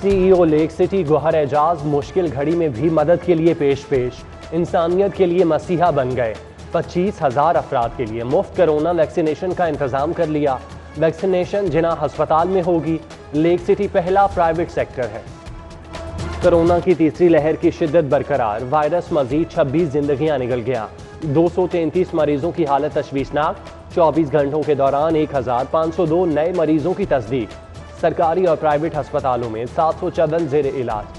سی ای او leak city گوہر اعجاز مشکل گھڑی میں بھی مدد کے لیے پیش انسانیت کے لیے مسیحا بن گئے. 25,000 افراد کے لیے مفت کرونا ویکسینیشن کا انتظام کر لیا. ویکسینیشن جناح ہسپتال میں ہوگی. لیک سٹی پہلا پرائیویٹ سیکٹر ہے. کرونا کی تیسری لہر کی شدت برقرار. وائرس مزید 26 زندگیاں نگل گیا. 233 مریضوں کی حالت تشویشناک. 24 گھنٹوں کے دوران 1,502 نئے مریضوں کی تصدیق. سرکاری اور پرائیویٹ ہسپتالوں میں 754 زیر علاج.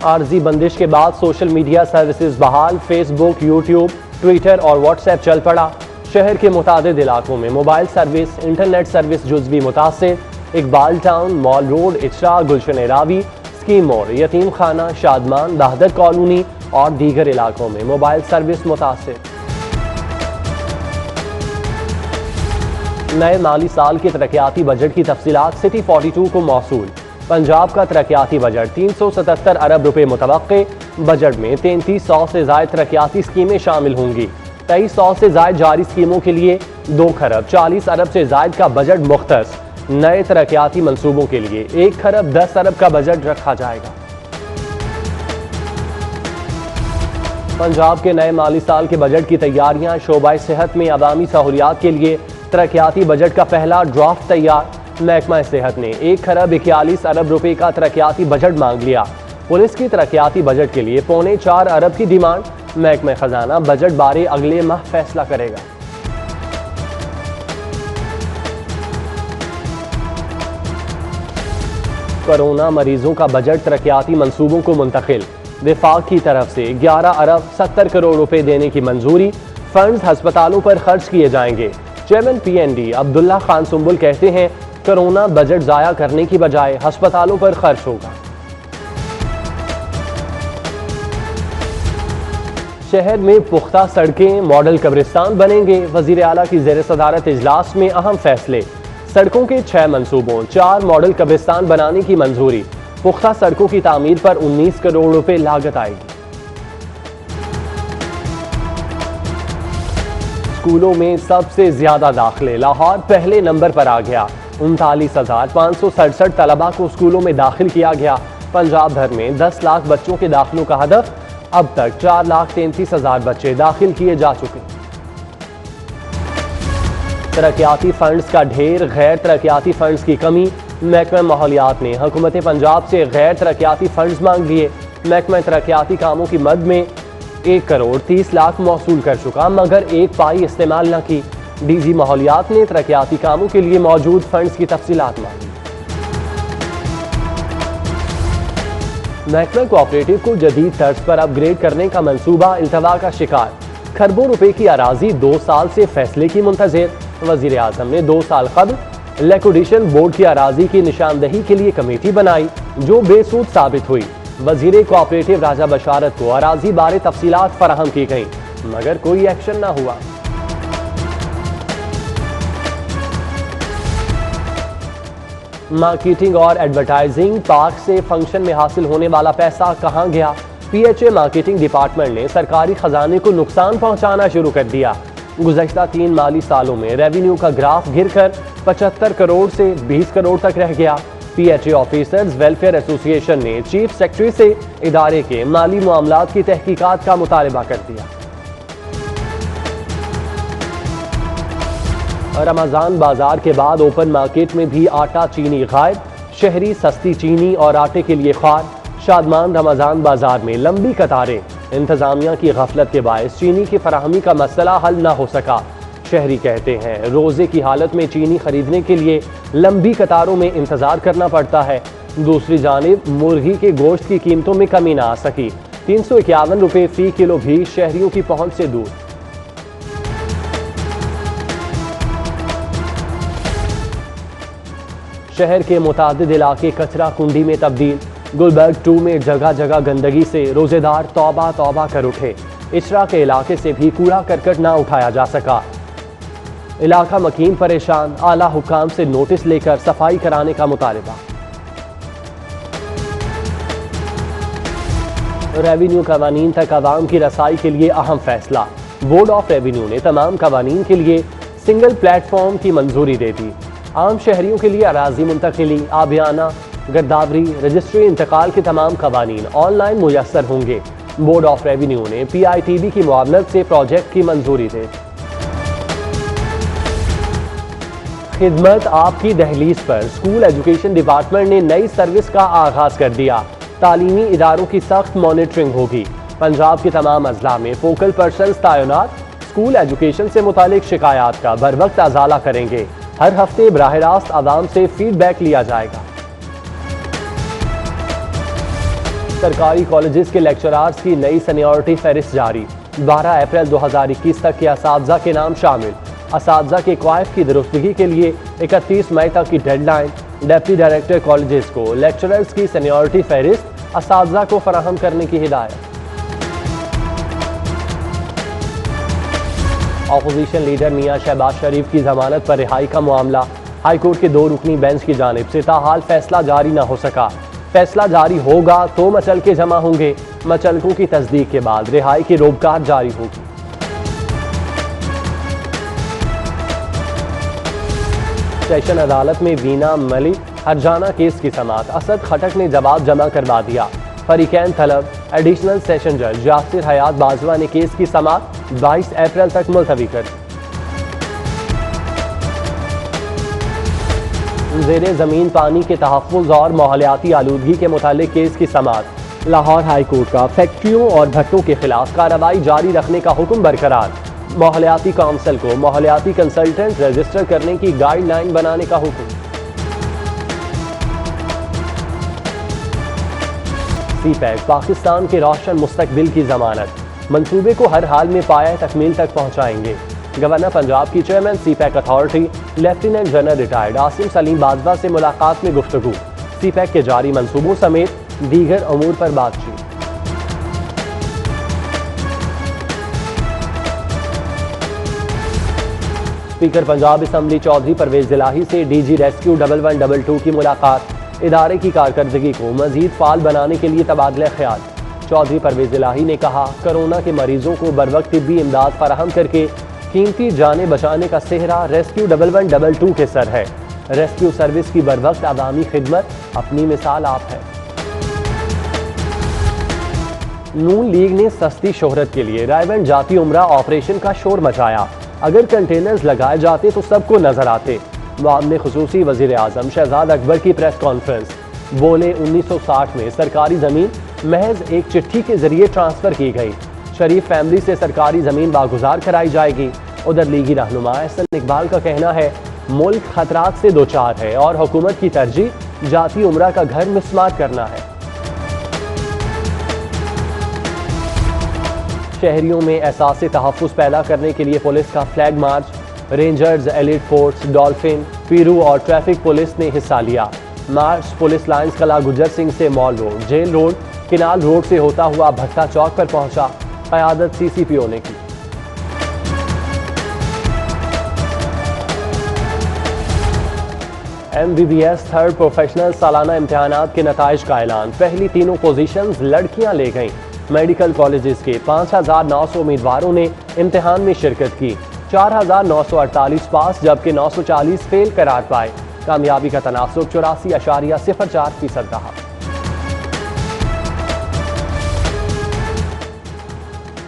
عارضی بندش کے بعد سوشل میڈیا سروسز بحال. فیس بک، یوٹیوب، ٹویٹر اور واٹس ایپ چل پڑا. شہر کے متعدد علاقوں میں موبائل سروس، انٹرنیٹ سروس جزوی متاثر. اقبال ٹاؤن، مال روڈ، اچرا، گلشن راوی، اسکیم موڑ، یتیم خانہ، شادمان، وحدت کالونی اور دیگر علاقوں میں موبائل سروس متاثر. نئے مالی سال کے ترقیاتی بجٹ کی تفصیلات سٹی 42 کو موصول. پنجاب کا ترقیاتی بجٹ 377 ارب روپے متوقع. بجٹ میں 3300 سے زائد ترقیاتی اسکیمیں شامل ہوں گی. 2300 سے زائد جاری اسکیموں کے لیے 2 خرب 40 ارب سے زائد کا بجٹ مختص. نئے ترقیاتی منصوبوں کے لیے 1 خرب 10 ارب کا بجٹ رکھا جائے گا. پنجاب کے نئے مالی سال کے بجٹ کی تیاریاں. شعبہ صحت میں عوامی سہولیات کے لیے ترقیاتی بجٹ کا پہلا ڈرافٹ تیار. محکمہ صحت نے 1 خرب 41 ارب روپے کا ترقیاتی بجٹ مانگ لیا. پولیس کی ترقیاتی بجٹ کے لیے 4.25 ارب کی ڈیمانڈ. محکمہ خزانہ بجٹ بارے اگلے ماہ فیصلہ کرے گا. کورونا مریضوں کا بجٹ ترقیاتی منصوبوں کو منتقل. وفاق کی طرف سے 11 ارب 70 کروڑ روپے دینے کی منظوری. فنڈز ہسپتالوں پر خرچ کیے جائیں گے. Chairman P N D Abdullah Khan سنبل کہتے ہیں کرونا بجٹ ضائع کرنے کی بجائے ہسپتالوں پر خرچ ہوگا. شہر میں پختہ سڑکیں، ماڈل قبرستان بنیں گے. وزیر اعلیٰ کی زیر صدارت اجلاس میں اہم فیصلے. سڑکوں کے 6 منصوبوں، 4 ماڈل قبرستان بنانے کی منظوری. پختہ سڑکوں کی تعمیر پر 19 کروڑ روپے لاگت آئے گی. اسکولوں میں سب سے زیادہ داخلے. لاہور پہلے نمبر پر آ گیا. 39,567 طلباء کو اسکولوں میں داخل کیا گیا. پنجاب بھر میں 10 لاکھ بچوں کے داخلوں کا ہدف. اب تک 4,33,000 بچے داخل کیے جا چکے. ترقیاتی فنڈز کا ڈھیر، غیر ترقیاتی فنڈز کی کمی. محکمہ ماحولیات نے حکومت پنجاب سے غیر ترقیاتی فنڈز مانگ لیے. محکمہ ترقیاتی کاموں کی مد میں 1 کروڑ 30 لاکھ موصول کر چکا مگر 1 پائی استعمال نہ کی. ڈی جی ماحولیات نے ترقیاتی کاموں کے لیے موجود فنڈز کی تفصیلات مانگی. محکمہ کوآپریٹو کو جدید طرز پر اپ گریڈ کرنے کا منصوبہ التوا کا شکار. کھربوں روپے کی اراضی 2 سال سے فیصلے کی منتظر. وزیر اعظم نے 2 سال قبل لیکوڈیشن بورڈ کی اراضی کی نشاندہی کے لیے کمیٹی بنائی جو بے سود ثابت ہوئی. وزیر کوآپریٹو راجہ بشارت کو اراضی بارے تفصیلات فراہم کی گئیں مگر کوئی ایکشن نہ ہوا. مارکیٹنگ اور ایڈورٹائزنگ. پارک سے فنکشن میں حاصل ہونے والا پیسہ کہاں گیا؟ P H A marketing department نے سرکاری خزانے کو نقصان پہنچانا شروع کر دیا. گزشتہ 3 مالی سالوں میں ریونیو کا گراف گر کر 75 کروڑ سے 20 کروڑ تک رہ گیا. P H A officers welfare association نے چیف سیکرٹری سے ادارے کے مالی معاملات کی تحقیقات کا مطالبہ کر دیا. رمضان بازار کے بعد اوپن مارکیٹ میں بھی آٹا چینی غائب. شہری سستی چینی اور آٹے کے لیے خوار. شادمان رمضان بازار میں لمبی قطاریں. انتظامیہ کی غفلت کے باعث چینی کی فراہمی کا مسئلہ حل نہ ہو سکا. شہری کہتے ہیں روزے کی حالت میں چینی خریدنے کے لیے لمبی قطاروں میں انتظار کرنا پڑتا ہے. دوسری جانب مرغی کے گوشت کی قیمتوں میں کمی نہ آ سکی. 351 روپے فی کلو بھی شہریوں کی پہنچ سے دور. شہر کے متعدد علاقے کچرا کنڈی میں تبدیل. گلبرگ 2 میں جگہ جگہ گندگی سے روزے دار توبہ توبہ کر اٹھے. اچرا کے علاقے سے بھی کوڑا کرکٹ نہ اٹھایا جا سکا. علاقہ مکین پریشان. اعلیٰ حکام سے نوٹس لے کر صفائی کرانے کا مطالبہ. ریونیو قوانین تک عوام کی رسائی کے لیے اہم فیصلہ. بورڈ آف ریونیو نے تمام قوانین کے لیے سنگل پلیٹ فارم کی منظوری دے دی. عام شہریوں کے لیے اراضی منتقلی، آبیانہ، گرداوری، رجسٹری انتقال کے تمام قوانین آن لائن میسر ہوں گے۔ بورڈ آف ریونیو نے پی آئی ٹی بی کی معاونت سے پروجیکٹ کی منظوری دے دی۔ خدمت آپ کی دہلیز پر اسکول ایجوکیشن ڈپارٹمنٹ نے نئی سروس کا آغاز کر دیا۔ تعلیمی اداروں کی سخت مانیٹرنگ ہوگی۔ پنجاب کے تمام اضلاع میں فوکل پرسنز تعینات اسکول ایجوکیشن سے متعلق شکایات کا بروقت ازالہ کریں گے۔ ہر ہفتے براہ راست عوام سے فیڈ بیک لیا جائے گا۔ سرکاری کالجز کے لیکچرارز کی نئی سینیورٹی فہرست جاری۔ 12 اپریل 2021 تک کے اساتذہ کے نام شامل۔ اساتذہ کے کوائف کی درستگی کے لیے 31 مئی تک کی deadline. Deputy director colleges کو لیکچررز کی سینیورٹی فہرست اساتذہ کو فراہم کرنے کی ہدایت۔ اپوزیشن لیڈر میاں شہباز شریف کی ضمانت پر رہائی کا معاملہ ہائی کورٹ کے 2 رکنی بینچ کی جانب سے تاحال فیصلہ جاری نہ ہو سکا۔ فیصلہ جاری ہوگا تو مچلکے جمع ہوں گے۔ مچلکوں کی تصدیق کے بعد رہائی کی روبکار جاری ہوگی۔ سیشن عدالت میں وینا ملک ہرجانہ کیس کی سماعت اسد خٹک نے جواب جمع کروا دیا۔ فریقین طلب ایڈیشنل سیشن جج یاسر حیات باجوہ نے کیس کی سماعت 22 اپریل تک ملتوی کر دی۔ زیر زمین پانی کے تحفظ اور ماحولیاتی آلودگی کے متعلق کیس کی سماعت۔ لاہور ہائی کورٹ کا فیکٹریوں اور بھٹوں کے خلاف کارروائی جاری رکھنے کا حکم برقرار۔ ماحولیاتی کونسل کو ماحولیاتی کنسلٹنٹ رجسٹر کرنے کی گائیڈ لائن بنانے کا حکم۔ سی پیک پاکستان کے روشن مستقبل کی ضمانت۔ منصوبے کو ہر حال میں پایہ تکمیل تک پہنچائیں گے۔ گورنر پنجاب کی chairman CPEC authority lieutenant general retired Asim Saleem Bajwa سے ملاقات میں گفتگو۔ سی پیک کے جاری منصوبوں سمیت دیگر امور پر بات چیت۔ اسپیکر پنجاب اسمبلی چودھری پرویز الہی سے ڈی جی ریسکیو 1112 کی ملاقات۔ ادارے کی کارکردگی کو مزید فعال بنانے کے لیے تبادلہ خیال۔ چودھری پرویز الہی نے کہا کرونا کے مریضوں کو بروقت طبی امداد فراہم کر کے قیمتی جانیں بچانے کا سہرا ریسکیو 1112 کے سر ہے۔ ریسکیو سروس کی بروقت عوامی خدمت اپنی مثال آپ ہے۔ نون لیگ نے سستی شہرت کے لیے رائیونڈ جاتی عمرہ آپریشن کا شور مچایا۔ اگر کنٹینرز لگائے جاتے تو سب کو نظر آتے۔ معاون خصوصی وزیر اعظم شہزاد اکبر کی پریس کانفرنس۔ بولے 1960 میں سرکاری زمین محض ایک چٹھی کے ذریعے ٹرانسفر کی گئی۔ شریف فیملی سے سرکاری زمین واگزار کرائی جائے گی۔ ادھر لیگی رہنما احسن اقبال کا کہنا ہے ملک خطرات سے دوچار ہے اور حکومت کی ترجیح جاتی عمرہ کا گھر مسمار کرنا ہے۔ شہریوں میں احساس تحفظ پیدا کرنے کے لیے پولیس کا flag march. Rangers, elite force, dolphin, پیرو اور ٹریفک پولیس نے حصہ لیا۔ March police lines Qila Gujjar Singh سے mall road, jail road, canal road سے ہوتا ہوا بھٹہ چوک پر پہنچا۔ قیادت سی سی پی او نے کی۔ M B B S third professional سالانہ امتحانات کے نتائج کا اعلان۔ پہلی تینوں پوزیشنز لڑکیاں لے گئیں۔ میڈیکل کالجز کے 5900 امیدواروں نے امتحان میں شرکت کی۔ 4948 پاس جبکہ 940 فیل قرار پائے۔ کامیابی کا تناسب 84.04% رہا۔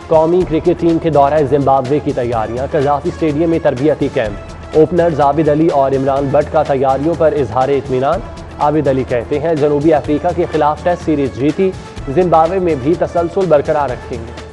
قومی کرکٹ ٹیم کے دورہ زمبابوے کی تیاریاں۔ قذافی اسٹیڈیم میں تربیتی کیمپ۔ اوپنرز عابد علی اور عمران بٹ کا تیاریوں پر اظہار اطمینان۔ عابد علی کہتے ہیں جنوبی افریقہ کے خلاف ٹیسٹ سیریز جیتی، زمبابوے میں بھی تسلسل برقرار رکھیں گے۔